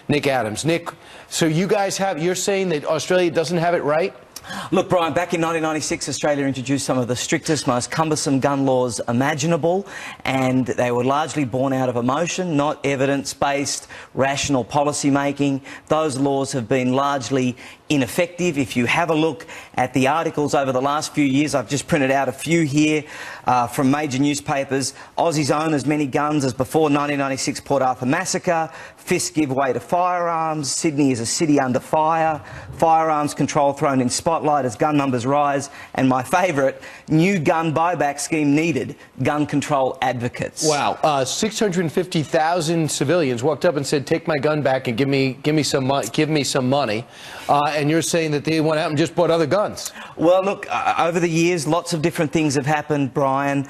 Nick Adams. Nick, so you're saying that Australia doesn't have it right? Look, Brian, back in 1996, Australia introduced some of the strictest, most cumbersome gun laws imaginable, and they were largely born out of emotion, not evidence-based, rational policy making. Those laws have been largely ineffective. If you have a look at the articles over the last few years, I've just printed out a few here from major newspapers. Aussies own as many guns as before 1996 Port Arthur massacre. Fists give way to firearms. Sydney is a city under fire. Firearms control thrown in spotlight as gun numbers rise. And my favourite, new gun buyback scheme needed. Gun control advocates. Wow, 650,000 civilians walked up and said, "Take my gun back and give me some money." And you're saying that they went out and just bought other guns. Well, look, over the years, lots of different things have happened, Brian.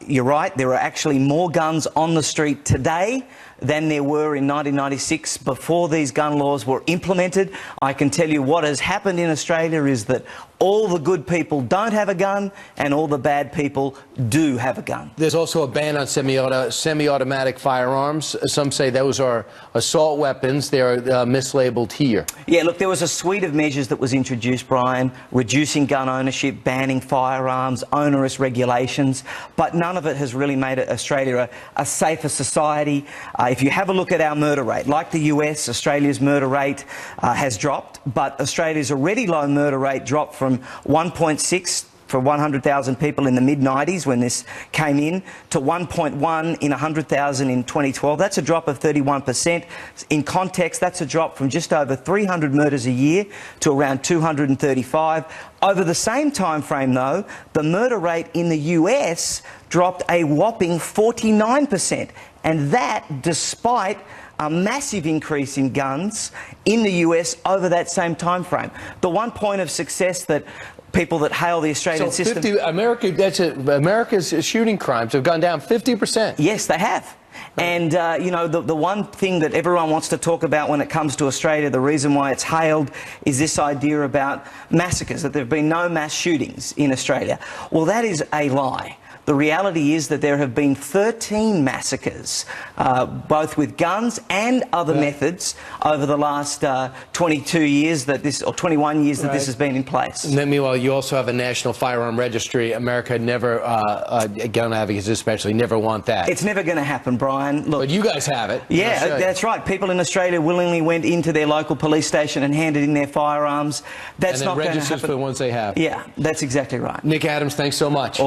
You're right, there are actually more guns on the street today than there were in 1996 before these gun laws were implemented. I can tell you what has happened in Australia is that all the good people don't have a gun and all the bad people do have a gun. There's also a ban on semi-automatic firearms. Some say those are assault weapons. They're mislabeled here. Yeah, look, there was a suite of measures that was introduced, Brian, reducing gun ownership, banning firearms, onerous regulations, but none of it has really made Australia a safer society. If you have a look at our murder rate, like the US, Australia's murder rate has dropped, but Australia's already low murder rate dropped from 1.6 for 100,000 people in the mid-90s when this came in to 1.1 in 100,000 in 2012. That's a drop of 31%. In context, that's a drop from just over 300 murders a year to around 235. Over the same time frame, though, the murder rate in the US dropped a whopping 49%, and that despite a massive increase in guns in the US over that same time frame. The one point of success that people that hail the Australian system... America's shooting crimes have gone down 50%. Yes, they have. And, you know, the one thing that everyone wants to talk about when it comes to Australia, the reason why it's hailed, is this idea about massacres, that there have been no mass shootings in Australia. Well, that is a lie. The reality is that there have been 13 massacres, both with guns and other methods, over the last 22 years that this, or 21 years that this has been in place. And then, meanwhile, you also have a national firearm registry. America never, gun advocates especially, never want that. It's never going to happen, Brian. Look, but you guys have it. Yeah, that's right. People in Australia willingly went into their local police station and handed in their firearms. That's not going to happen. And then registers for the ones they have. Yeah, that's exactly right. Nick Adams, thanks so much.